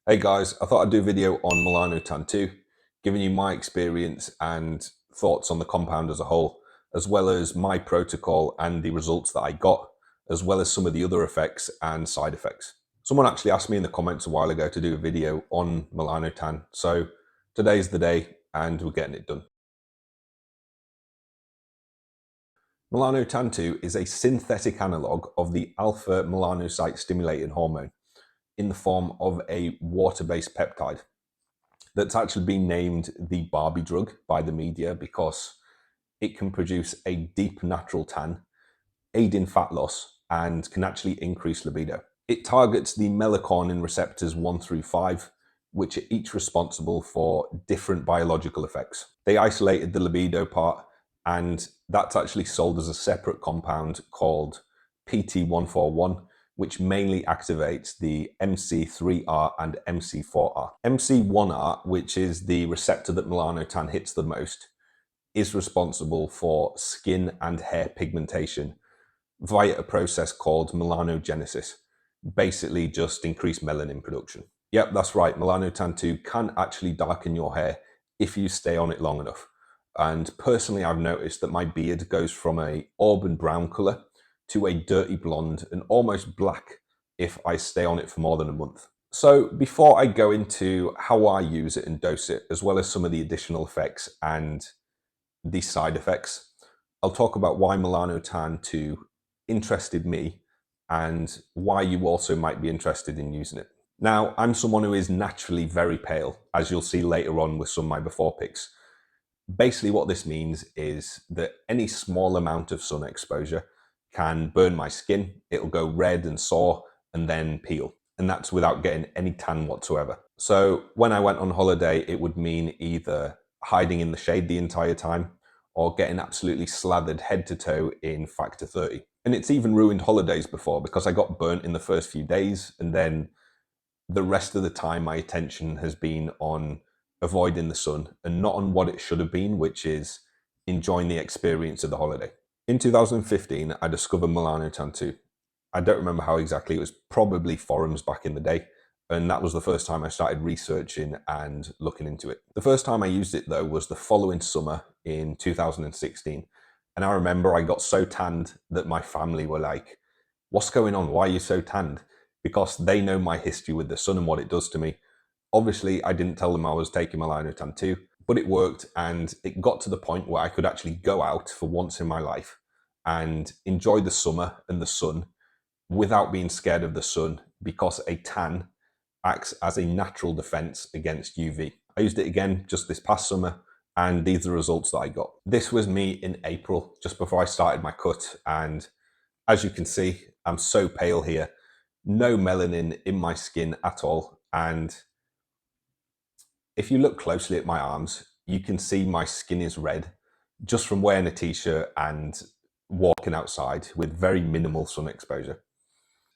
Hey guys, I thought I'd do a video on Melanotan 2, giving you my experience and thoughts on the compound as a whole, as well as my protocol and the results that I got, as well as some of the other effects and side effects. Someone actually asked me in the comments a while ago to do a video on Melanotan, so today's the day and we're getting it done. Melanotan 2 is a synthetic analog of the alpha melanocyte stimulating hormone in the form of a water-based peptide that's actually been named the Barbie drug by the media because it can produce a deep natural tan, aid in fat loss, and can actually increase libido. It targets the melanocortin receptors 1 through 5, which are each responsible for different biological effects. They isolated the libido part, and that's actually sold as a separate compound called PT141, which mainly activates the MC3R and MC4R. MC1R, which is the receptor that melanotan hits the most, is responsible for skin and hair pigmentation via a process called melanogenesis, basically just increased melanin production. Yep, that's right. Melanotan 2 can actually darken your hair if you stay on it long enough. And personally, I've noticed that my beard goes from a auburn brown color to a dirty blonde and almost black if I stay on it for more than a month. So before I go into how I use it and dose it, as well as some of the additional effects and the side effects, I'll talk about why Melanotan 2 interested me and why you also might be interested in using it. Now, I'm someone who is naturally very pale, as you'll see later on with some of my before pics. Basically, what this means is that any small amount of sun exposure can burn my skin. It'll go red and sore and then peel. And that's without getting any tan whatsoever. So when I went on holiday, it would mean either hiding in the shade the entire time or getting absolutely slathered head to toe in factor 30. And it's even ruined holidays before because I got burnt in the first few days, and then the rest of the time my attention has been on avoiding the sun and not on what it should have been, which is enjoying the experience of the holiday. In 2015, I discovered Melanotan 2. I don't remember how exactly, it was probably forums back in the day. And that was the first time I started researching and looking into it. The first time I used it though was the following summer in 2016. And I remember I got so tanned that my family were like, "What's going on? Why are you so tanned?" Because they know my history with the sun and what it does to me. Obviously, I didn't tell them I was taking Melanotan 2, but it worked, and it got to the point where I could actually go out for once in my life and enjoy the summer and the sun without being scared of the sun, because a tan acts as a natural defense against UV. I used it again just this past summer, and these are the results that I got. This was me in April, just before I started my cut, and as you can see, I'm so pale here. No melanin in my skin at all, and if you look closely at my arms, you can see my skin is red just from wearing a t-shirt and walking outside with very minimal sun exposure.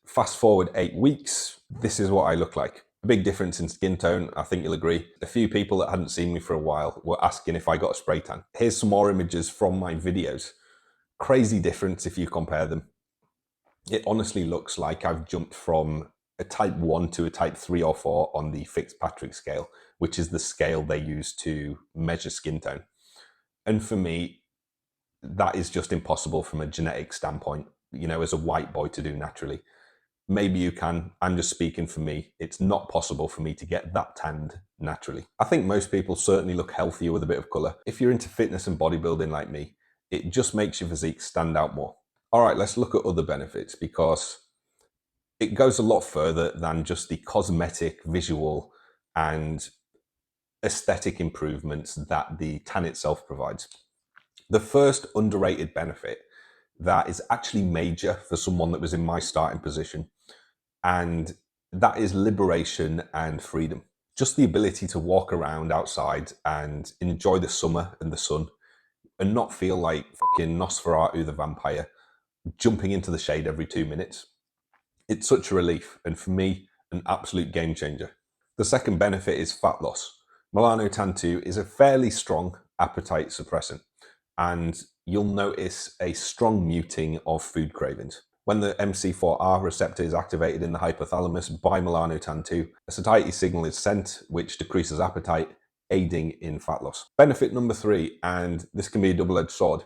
Fast forward 8 weeks, this is what I look like. A big difference in skin tone, I think you'll agree. A few people that hadn't seen me for a while were asking if I got a spray tan. Here's some more images from my videos. Crazy difference if you compare them. It honestly looks like I've jumped from a type 1 to a type 3 or 4 on the Fitzpatrick scale, which is the scale they use to measure skin tone. And for me, that is just impossible from a genetic standpoint, as a white boy to do naturally. Maybe you can. I'm just speaking for me. It's not possible for me to get that tanned naturally. I think most people certainly look healthier with a bit of colour. If you're into fitness and bodybuilding like me, it just makes your physique stand out more. All right, let's look at other benefits, because it goes a lot further than just the cosmetic, visual, and aesthetic improvements that the tan itself provides. The first underrated benefit that is actually major for someone that was in my starting position, and that is liberation and freedom. Just the ability to walk around outside and enjoy the summer and the sun and not feel like fucking Nosferatu the vampire jumping into the shade every 2 minutes. It's such a relief, and for me, an absolute game changer. The second benefit is fat loss. Melanotan 2 is a fairly strong appetite suppressant, and you'll notice a strong muting of food cravings. When the MC4R receptor is activated in the hypothalamus by melanotan 2, a satiety signal is sent, which decreases appetite, aiding in fat loss. Benefit number 3, and this can be a double-edged sword,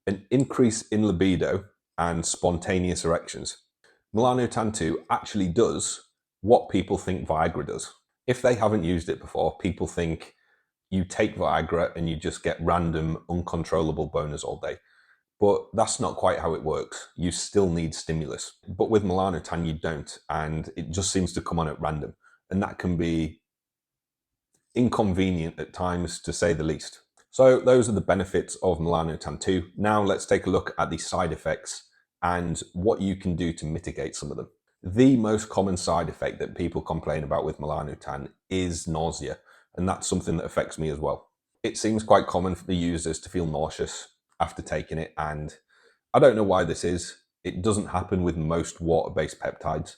an increase in libido and spontaneous erections. Melanotan 2 actually does what people think Viagra does. If they haven't used it before, people think you take Viagra and you just get random, uncontrollable boners all day. But that's not quite how it works. You still need stimulus. But with melanotan, you don't, and it just seems to come on at random. And that can be inconvenient at times, to say the least. So those are the benefits of melanotan 2. Now let's take a look at the side effects and what you can do to mitigate some of them. The most common side effect that people complain about with melanotan is nausea, and that's something that affects me as well. It seems quite common for the users to feel nauseous after taking it, and I don't know why this is. It doesn't happen with most water-based peptides,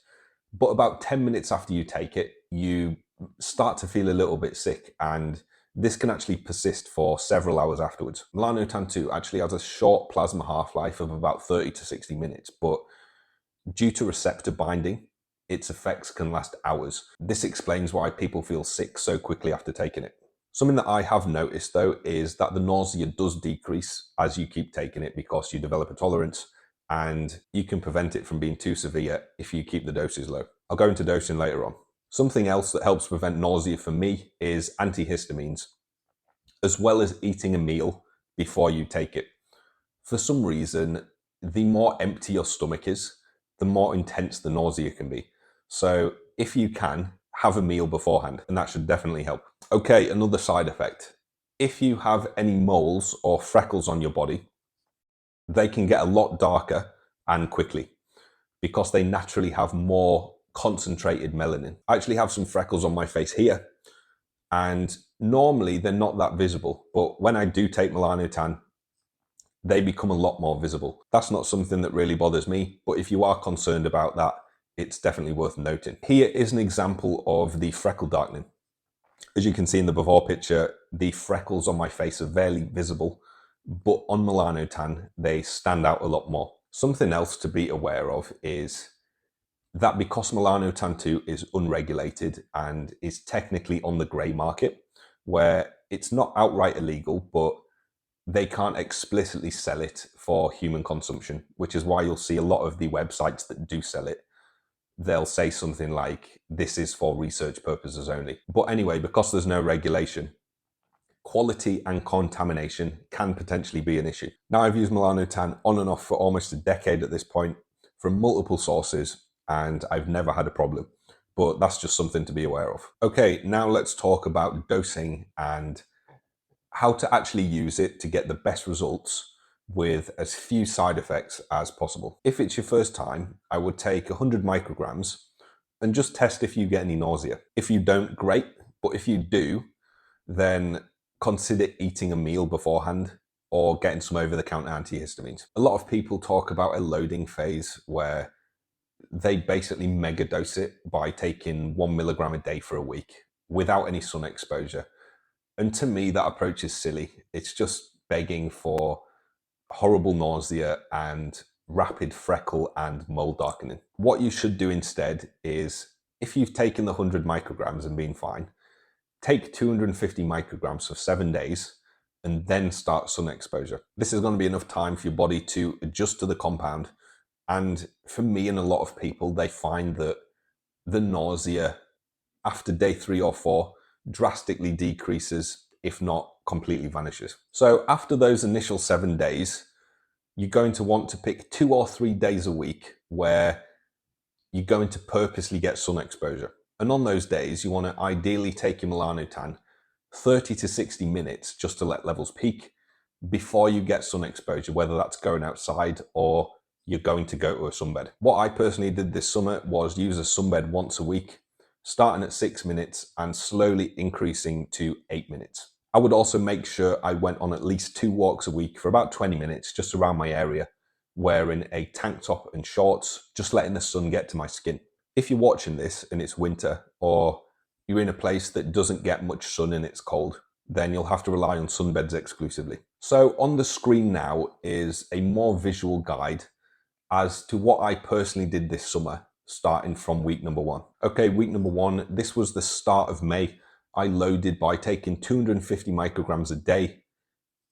but about 10 minutes after you take it, you start to feel a little bit sick, and this can actually persist for several hours afterwards. Melanotan 2 actually has a short plasma half-life of about 30 to 60 minutes, but due to receptor binding, its effects can last hours. This explains why people feel sick so quickly after taking it. Something that I have noticed though is that the nausea does decrease as you keep taking it because you develop a tolerance, and you can prevent it from being too severe if you keep the doses low. I'll go into dosing later on. Something else that helps prevent nausea for me is antihistamines, as well as eating a meal before you take it. For some reason, the more empty your stomach is, the more intense the nausea can be. So if you can, have a meal beforehand, and that should definitely help. Okay, another side effect. If you have any moles or freckles on your body, they can get a lot darker and quickly because they naturally have more concentrated melanin. I actually have some freckles on my face here, and normally they're not that visible, but when I do take melanotan, they become a lot more visible. That's not something that really bothers me, but if you are concerned about that, it's definitely worth noting. Here is an example of the freckle darkening. As you can see in the before picture, the freckles on my face are barely visible, but on melanotan, they stand out a lot more. Something else to be aware of is that because melanotan 2 is unregulated and is technically on the grey market, where it's not outright illegal, but they can't explicitly sell it for human consumption, which is why you'll see a lot of the websites that do sell it, they'll say something like, this is for research purposes only. But anyway, because there's no regulation, quality and contamination can potentially be an issue. Now, I've used melanotan on and off for almost a decade at this point from multiple sources, and I've never had a problem. But that's just something to be aware of. Okay, now let's talk about dosing and how to actually use it to get the best results with as few side effects as possible. If it's your first time, I would take 100 micrograms and just test if you get any nausea. If you don't, great, but if you do, then consider eating a meal beforehand or getting some over-the-counter antihistamines. A lot of people talk about a loading phase where they basically mega dose it by taking 1 milligram a day for a week without any sun exposure. And to me, that approach is silly. It's just begging for horrible nausea and rapid freckle and mole darkening. What you should do instead is, if you've taken the 100 micrograms and been fine, take 250 micrograms for 7 days and then start sun exposure. This is going to be enough time for your body to adjust to the compound. And for me and a lot of people, they find that the nausea after day 3 or 4 drastically decreases, if not completely vanishes. So after those initial 7 days, you're going to want to pick 2 or 3 days a week where you're going to purposely get sun exposure. And on those days, you want to ideally take your melanotan 30 to 60 minutes just to let levels peak before you get sun exposure, whether that's going outside or you're going to go to a sunbed. What I personally did this summer was use a sunbed once a week, starting at 6 minutes and slowly increasing to 8 minutes. I would also make sure I went on at least 2 walks a week for about 20 minutes just around my area, wearing a tank top and shorts, just letting the sun get to my skin. If you're watching this and it's winter, or you're in a place that doesn't get much sun and it's cold, then you'll have to rely on sunbeds exclusively. So on the screen now is a more visual guide as to what I personally did this summer, starting from week number 1. Okay, week number 1, this was the start of May. I loaded by taking 250 micrograms a day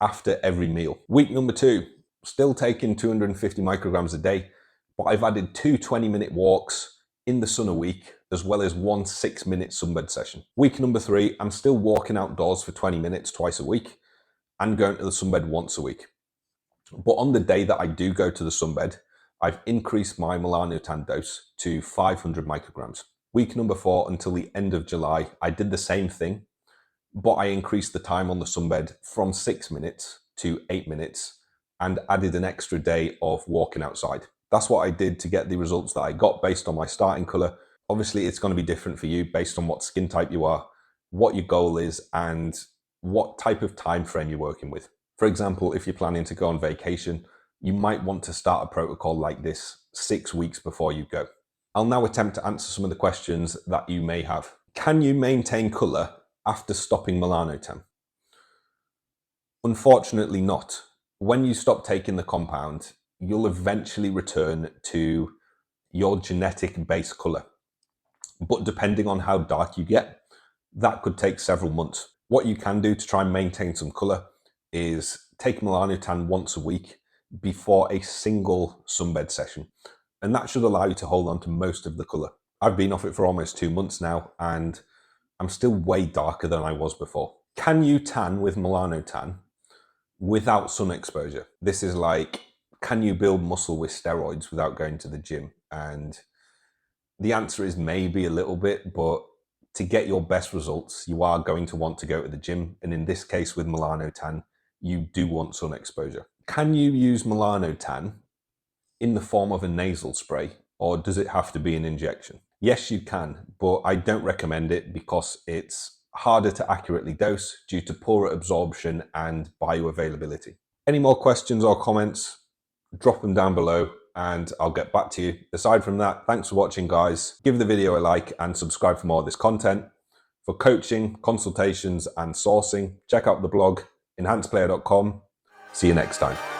after every meal. Week number 2, still taking 250 micrograms a day, but I've added 2 20-minute walks in the sun a week, as well as 1 6-minute sunbed session. Week number 3, I'm still walking outdoors for 20 minutes twice a week and going to the sunbed once a week. But on the day that I do go to the sunbed, I've increased my Melanotan dose to 500 micrograms. Week number 4 until the end of July, I did the same thing, but I increased the time on the sunbed from 6 minutes to 8 minutes and added an extra day of walking outside. That's what I did to get the results that I got based on my starting color. Obviously, it's going to be different for you based on what skin type you are, what your goal is, and what type of time frame you're working with. For example, if you're planning to go on vacation, you might want to start a protocol like this 6 weeks before you go. I'll now attempt to answer some of the questions that you may have. Can you maintain color after stopping Melanotan? Unfortunately not. When you stop taking the compound, you'll eventually return to your genetic base color. But depending on how dark you get, that could take several months. What you can do to try and maintain some color is take Melanotan once a week before a single sunbed session. And that should allow you to hold on to most of the color. I've been off it for almost 2 months now, and I'm still way darker than I was before. Can you tan with Melanotan without sun exposure? This is like, can you build muscle with steroids without going to the gym? And the answer is maybe a little bit, but to get your best results, you are going to want to go to the gym. And in this case with Melanotan, you do want sun exposure. Can you use Melanotan in the form of a nasal spray, or does it have to be an injection? Yes, you can, but I don't recommend it because it's harder to accurately dose due to poorer absorption and bioavailability. Any more questions or comments, drop them down below and I'll get back to you. Aside from that, thanks for watching, guys. Give the video a like and subscribe for more of this content. For coaching, consultations and sourcing, check out the blog enhanceplayer.com. See you next time.